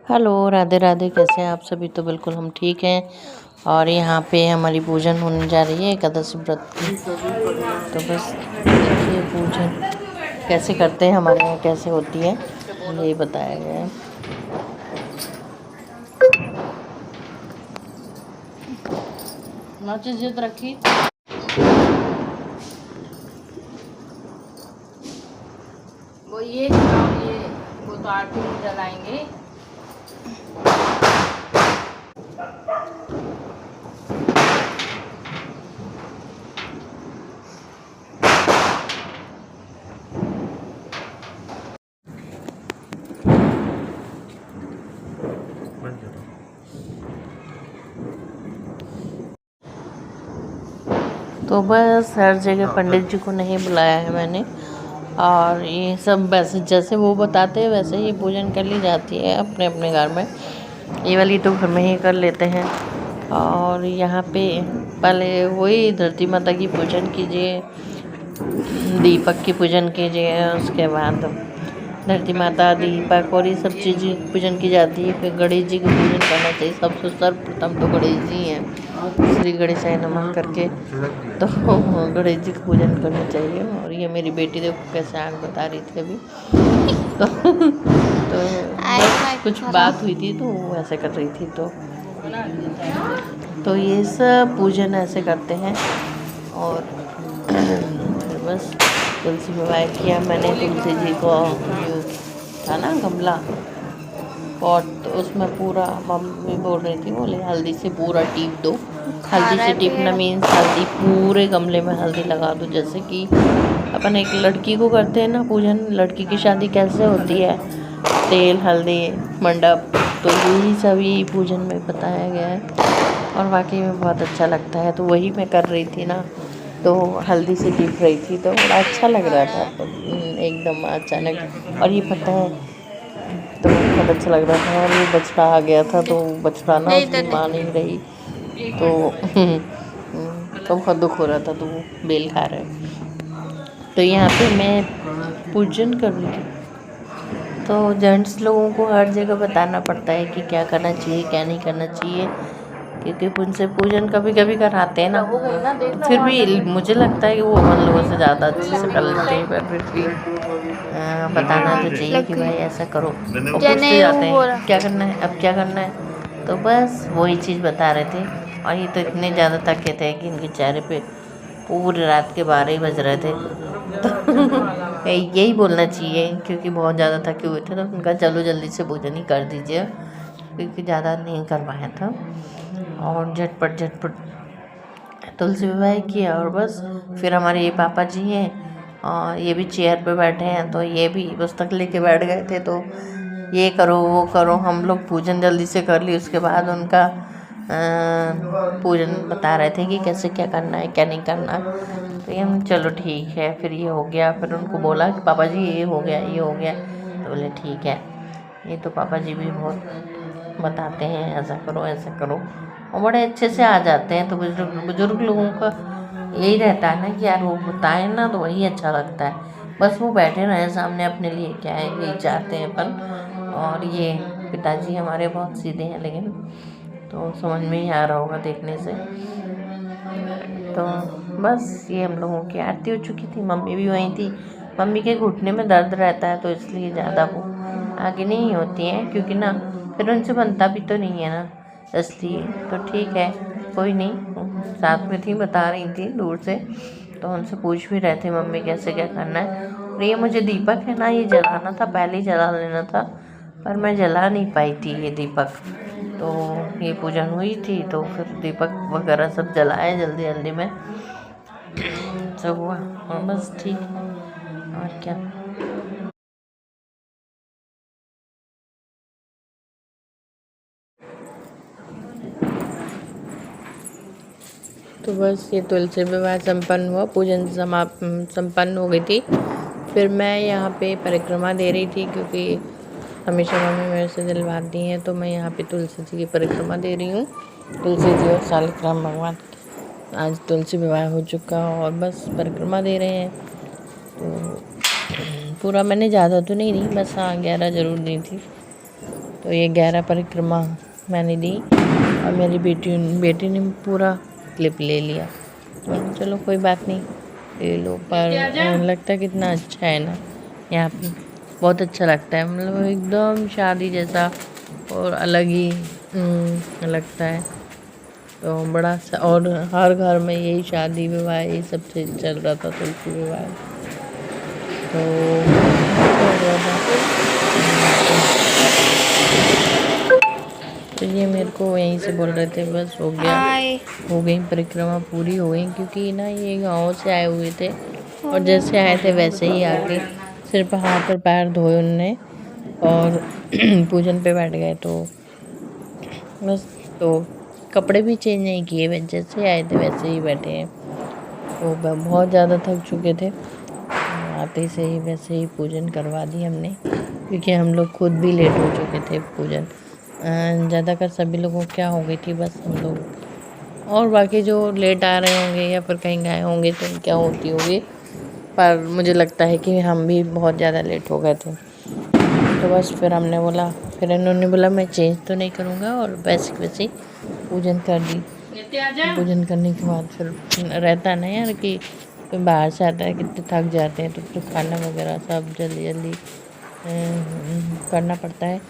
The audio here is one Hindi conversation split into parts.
हेलो, राधे राधे। कैसे हैं आप सभी? तो बिल्कुल हम ठीक हैं। और यहाँ पे हमारी पूजन होने जा रही है एकादशी व्रत की। तो बस देखिए पूजन कैसे करते हैं, हमारे यहाँ कैसे होती है यही बताया गया है। माचिस जिद रखी वो ये वो तो आरती में जलाएंगे। तो बस हर जगह पंडित जी को नहीं बुलाया है मैंने। और ये सब वैसे जैसे वो बताते हैं वैसे ही पूजन कर ली जाती है अपने अपने घर में। ये वाली तो घर में ही कर लेते हैं। और यहाँ पे पहले वही धरती माता की पूजन कीजिए, दीपक की पूजन कीजिए, उसके बाद धरती माता, दीपक और ये सब चीज़ें पूजन की जाती है। फिर गणेश जी की पूजन करना चाहिए। सबसे सर्वप्रथम तो गणेश जी हैं, श्री गणेशाय नमः करके तो गणेश जी की पूजन करनी चाहिए। और ये मेरी बेटी देखो कैसे आँख बता रही थी अभी तो बस कुछ बात हुई थी तो वो ऐसे कर रही थी। तो ये सब पूजन ऐसे करते हैं। और फिर बस तुलसी विवाह किया मैंने। तुलसी जी को जो था ना गमला पॉट, तो उसमें पूरा मम्मी बोल रही थी बोले हल्दी से पूरा टीप दो। हल्दी से टीपना मीन्स हल्दी पूरे गमले में हल्दी लगा दो। जैसे कि अपन एक लड़की को करते हैं ना पूजन, लड़की की शादी कैसे होती है, तेल हल्दी मंडप, तो यही सभी पूजन में बताया गया है। और वाकई में बहुत अच्छा लगता है। तो वही मैं कर रही थी ना, तो हल्दी से टीप रही थी तो बड़ा अच्छा लग रहा था। तो एकदम अचानक, और ये पता है तो बहुत अच्छा लग रहा था। और ये बछड़ा आ गया था तो बछड़ा ना उसकी माँ नहीं रही तो बहुत दुख हो रहा था। तो वो बेल खा रहा है। तो यहाँ पे मैं पूजन कर रही थी। तो जेंट्स लोगों को हर जगह बताना पड़ता है कि क्या करना चाहिए क्या नहीं करना चाहिए, क्योंकि उनसे पूजन कभी कभी कराते हैं ना। तो फिर भी मुझे लगता है कि वो हम लोगों से ज़्यादा अच्छे से कर लेते हैं। पर फिर भी बताना तो चाहिए कि भाई ऐसा करो। और पूछते जाते हैं क्या करना है, अब क्या करना है। तो बस वही चीज़ बता रहे थे। और ये तो इतने ज़्यादा थके थे कि इनके चेहरे पे पूरी रात के 12 ही बज रहे थे तो यही बोलना चाहिए, क्योंकि बहुत ज़्यादा थके हुए थे। तो उनका चलो जल्दी से भोजन ही कर दीजिए, क्योंकि ज़्यादा नहीं करवाया था। और झटपट झटपट तुलसी विवाह किया। और बस फिर हमारे ये पापा जी हैं और ये भी चेयर पे बैठे हैं, तो ये भी पुस्तक लेके बैठ गए थे। तो ये करो वो करो, हम लोग पूजन जल्दी से कर ली। उसके बाद उनका पूजन बता रहे थे कि कैसे क्या करना है क्या नहीं करना। तो ये हम चलो ठीक है। फिर ये हो गया। फिर उनको बोला कि पापा जी ये हो गया ये हो गया। तो बोले ठीक है। ये तो पापा जी भी बहुत बताते हैं ऐसा करो ऐसा करो, और बड़े अच्छे से आ जाते हैं। तो बुजुर्ग लोगों का यही रहता है ना कि यार वो बताएं ना तो वही अच्छा लगता है। बस वो बैठे रहे सामने, अपने लिए क्या है यही चाहते हैं अपन। और ये पिताजी हमारे बहुत सीधे हैं, लेकिन तो समझ में ही आ रहा होगा देखने से। तो बस ये हम लोगों की आरती हो चुकी थी। मम्मी भी वहीं थी। मम्मी के घुटने में दर्द रहता है तो इसलिए ज़्यादा वो आगे नहीं होती हैं, क्योंकि ना फिर उनसे बनता भी तो नहीं है ना, इसलिए। तो ठीक है कोई नहीं, साथ में थी बता रही थी दूर से। तो उनसे पूछ भी रहे थे मम्मी कैसे क्या करना है। और ये मुझे दीपक है ना ये जलाना था, पहले ही जला लेना था, पर मैं जला नहीं पाई थी ये दीपक। तो ये पूजन हुई थी तो फिर दीपक वगैरह सब जलाए जल्दी जल्दी में सब हुआ। और बस ठीक है और क्या। तो बस ये तुलसी विवाह संपन्न हुआ, पूजन संपन्न हो गई थी। फिर मैं यहाँ पे परिक्रमा दे रही थी, क्योंकि हमेशा मम्मी मेरे से दिलवाती हैं। तो मैं यहाँ पे तुलसी जी की परिक्रमा दे रही हूँ। तुलसी जी और शालिग्राम भगवान, आज तुलसी विवाह हो चुका और बस परिक्रमा दे रहे हैं। तो पूरा मैंने ज़्यादा तो नहीं दी, बस हाँ 11 ज़रूर दी थी। तो ये 11 परिक्रमा मैंने दी और मेरी बेटी ने पूरा क्लिप ले लिया। तो चलो कोई बात नहीं, ले लो। पर लगता कितना अच्छा है ना, यहाँ पे बहुत अच्छा लगता है, मतलब एकदम शादी जैसा और अलग ही लगता है। तो बड़ा सा, और हर घर में यही शादी विवाह यही सब चल रहा था, तुलसी विवाह। तो तो ये मेरे को यहीं से बोल रहे थे बस हो गया, हो गई परिक्रमा पूरी हो गई, क्योंकि ना ये गाँव से आए हुए थे और जैसे आए थे वैसे ही आके सिर्फ हाथ और पैर धोए उनने और पूजन पे बैठ गए। तो बस, तो कपड़े भी चेंज नहीं किए, जैसे आए थे वैसे ही बैठे हैं। तो बहुत ज़्यादा थक चुके थे, आते से ही वैसे ही पूजन करवा दी हमने, क्योंकि हम लोग खुद भी लेट हो चुके थे। पूजन ज़्यादातर सभी लोगों को क्या हो गई थी, बस हम लोग और बाकी जो लेट आ रहे होंगे या फिर कहीं गए होंगे तो क्या होती होगी, पर मुझे लगता है कि हम भी बहुत ज़्यादा लेट हो गए थे। तो बस फिर हमने बोला, फिर इन्होंने बोला मैं चेंज तो नहीं करूँगा, और वैसे वैसे पूजन कर दी। पूजन करने के बाद फिर रहता ना यार कि कोई बाहर से आता है, कितने थक जाते हैं, तो खाना वगैरह सब जल्दी जल्दी करना पड़ता है।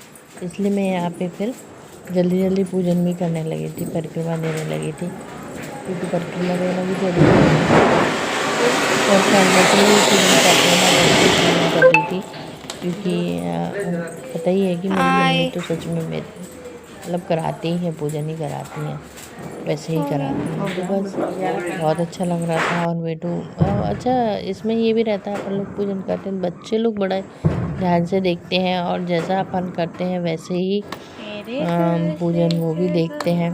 इसलिए मैं यहाँ पे फिर जल्दी जल्दी पूजन भी करने लगी थी, परिक्रमा देने लगी थी, क्योंकि परिक्रमा देना भी जरूरी है। और पूजन कर रही थी, क्योंकि पता ही है कि मेरी मम्मी तो सच में मेरी मतलब कराती ही है, पूजन ही कराती हैं, वैसे ही कराती हैं। तो बस बहुत अच्छा लग रहा था। और बेटू अच्छा, इसमें ये भी रहता है अपन लोग पूजन करते हैं, बच्चे लोग बड़ा ध्यान से देखते हैं और जैसा अपन करते हैं वैसे ही पूजन वो भी देखते हैं।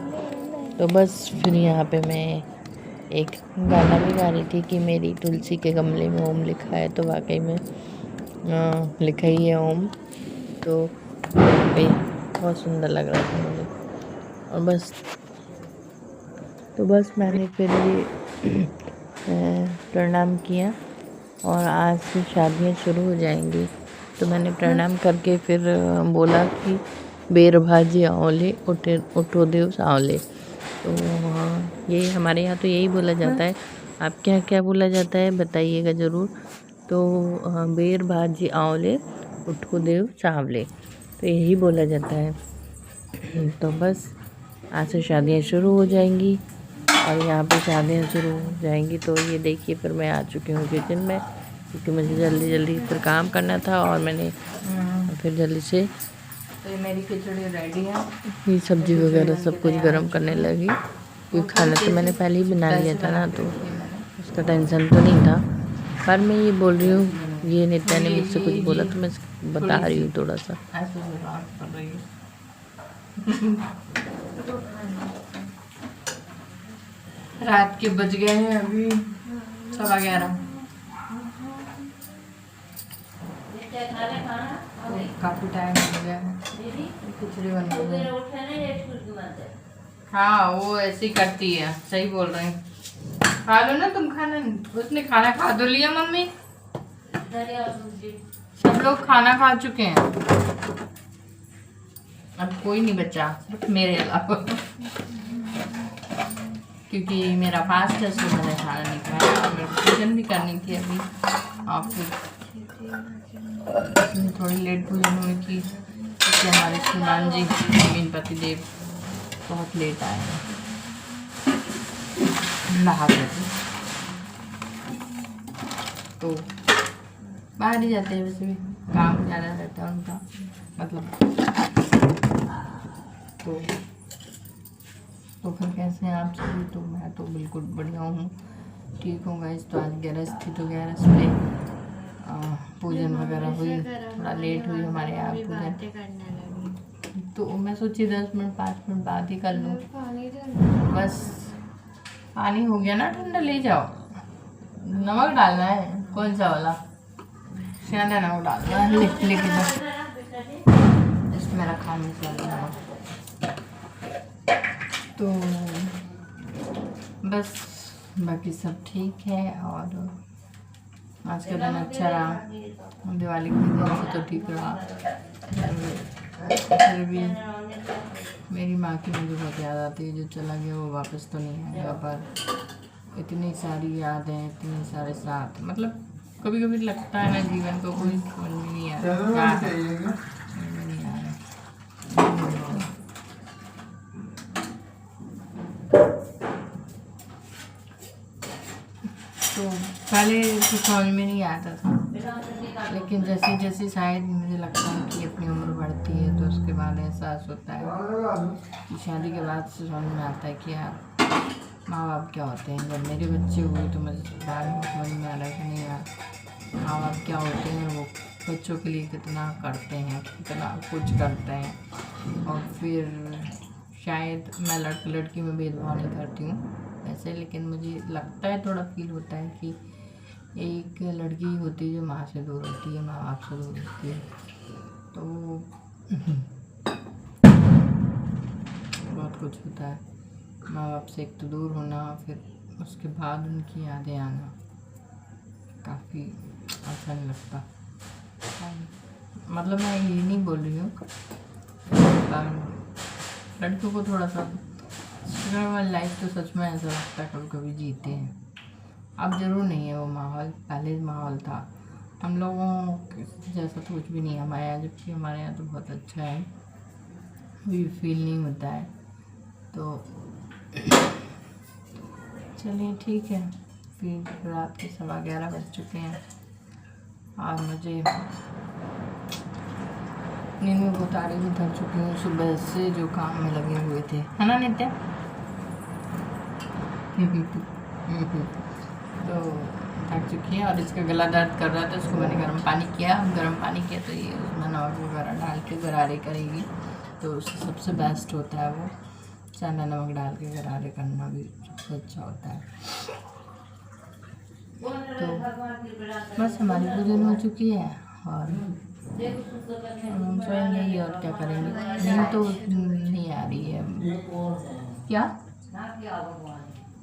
तो बस फिर यहाँ पे मैं एक गाना भी गा रही थी कि मेरी तुलसी के गमले में ओम लिखा है, तो वाकई में लिखा ही है ओम। तो यहाँ पे बहुत सुंदर लग रहा था मुझे। और बस मैंने फिर ये प्रणाम किया, और आज से शादियाँ शुरू हो जाएंगी। तो मैंने प्रणाम करके फिर बोला कि बेर भाजी आंवले उठो देव सांवले। तो यही हमारे यहाँ तो यही बोला जाता है। आपके यहाँ क्या बोला जाता है बताइएगा ज़रूर। तो बेर भाजी आंवले उठो देव सांवले, तो यही बोला जाता है। तो बस आज से शादियाँ शुरू हो जाएंगी, और यहाँ पे शादियाँ शुरू हो जाएंगी। तो ये देखिए फिर मैं आ चुकी हूँ किचन में, क्योंकि मुझे जल्दी जल्दी फिर काम करना था, और मैंने फिर जल्दी से तो ये मेरी खिचड़ी रेडी है। ये सब्जी वगैरह सब कुछ गर्म करने लगी, क्योंकि खाना तो मैंने पहले ही बना लिया था ना, तो उसका टेंशन तो नहीं था। पर मैं ये बोल रही हूँ, ये नित्या ने मुझसे कुछ बोला तो मैं बता रही हूँ थोड़ा सा। रात के बज गए हैं अभी 11:15। काफी टाइम हो गया है, खिचड़ी बन गई है। हाँ वो ऐसे ही करती है, सही बोल रहे हैं। खा लो ना तुम खाना, उसने खाना खा तो लिया मम्मी, सब लोग खाना खा चुके हैं, अब कोई नहीं बचा सिर्फ मेरे अलावा, क्योंकि मेरा फास्ट है, सो मैंने खाना नहीं खाया। और मेरे पूजन भी करनी थी अभी, और फिर थोड़ी लेट पूजन हुई थी, क्योंकि हमारे श्रीमान जी मीन पतिदेव बहुत लेट आए हैं, नहा गए थे, तो बाहर ही जाते हैं, वैसे भी काम ज़्यादा रहता है उनका, मतलब तो फिर कैसे हैं आप सभी। तो मैं तो बिल्कुल बढ़िया हूँ, ठीक हूँ गाइस। तो आज 11 थी, तो 11 पे पूजन वगैरह हुई, थोड़ा लेट हुई हमारे यहाँ पूजन, तो मैं सोची 10 मिनट 5 मिनट बाद ही कर लूँ। बस पानी हो गया ना ठंडा, ले जाओ, नमक डालना है, कौन सा वाला शानदार नमक डालना है, लेके जाओ, इसमें रखा मसाला नमक। तो बस बाकी सब ठीक है, और आज का दिन अच्छा रहा, दिवाली के दिन से तो ठीक रहा। फिर भी मेरी माँ की मुझे बहुत याद आती है। जो चला गया वो वापस तो नहीं आएगा, पर इतनी सारी यादें, इतने सारे साथ, मतलब कभी कभी लगता है ना जीवन को कोई समझ में नहीं आ रहा क्या है, समझ में नहीं आ रहा। तो पहले कुछ समझ में नहीं आता था, लेकिन जैसे जैसे शायद मुझे लगता है कि अपनी उम्र बढ़ती है तो उसके बाद एहसास होता है कि शादी के बाद से समझ में आता है कि यार माँ बाप क्या होते हैं। जब मेरे बच्चे हुए तो मुझे बाद में समझ में आ रहा है कि नहीं यार, माँ बाप क्या होते हैं, वो बच्चों के लिए कितना करते हैं, कितना कुछ करते हैं। और फिर शायद मैं लड़की में भेदभाव नहीं करती हूँ वैसे, लेकिन मुझे लगता है, थोड़ा फील होता है कि एक लड़की होती है जो माँ से दूर होती है, माँ बाप से दूर होती है, तो बहुत कुछ होता है। माँ बाप से एक तो दूर होना, फिर उसके बाद उनकी यादें आना काफ़ी अच्छा नहीं लगता। मतलब मैं ये नहीं बोल रही हूँ, लड़कियों को थोड़ा सा स्ट्रगल वाली लाइफ तो सच में ऐसा लगता है कभी कभी जीते हैं। अब ज़रूर नहीं है वो माहौल, पहले माहौल था। हम लोगों जैसा तो कुछ भी नहीं है हमारे यहाँ, जबकि हमारे यहाँ तो बहुत अच्छा है, भी फील नहीं होता है। तो चलिए ठीक है, फिर रात के 11:15 बज चुके हैं और मुझे नींद में बहुत आरी भी थक चुकी हूँ सुबह से जो काम में लगे हुए थे, है ना नित्या? तो थक चुकी है और इसका गला दर्द कर रहा था, उसको मैंने गर्म पानी किया तो ये उसमें नमक वगैरह डाल के गरारे करेगी, तो उससे सबसे बेस्ट होता है वो चना नमक डाल के गरारे करना भी सबसे अच्छा होता है। तो बस हमारी पूजन हो चुकी है और हम सोएंगे ही, और क्या करेंगे। नींद तो नहीं आ रही है।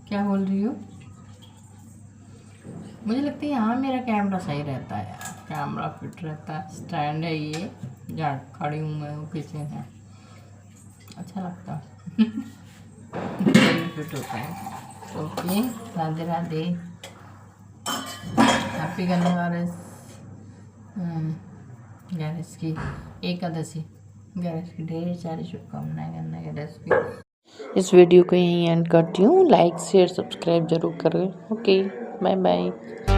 क्या बोल रही हो? मुझे लगता है यहाँ मेरा कैमरा सही रहता है यार, कैमरा फिट रहता है, स्टैंड है ये जहाँ खड़ी हूँ मैं, वो किचन है, अच्छा लगता है। फिट होता है। ओके, राधे राधे, हैप्पी गणेश की एकादशी, गणेश की ढेर सारी शुभकामनाएं गणेश की। इस वीडियो को यहीं एंड करती हूँ। लाइक शेयर सब्सक्राइब जरूर करें। Okay, bye bye.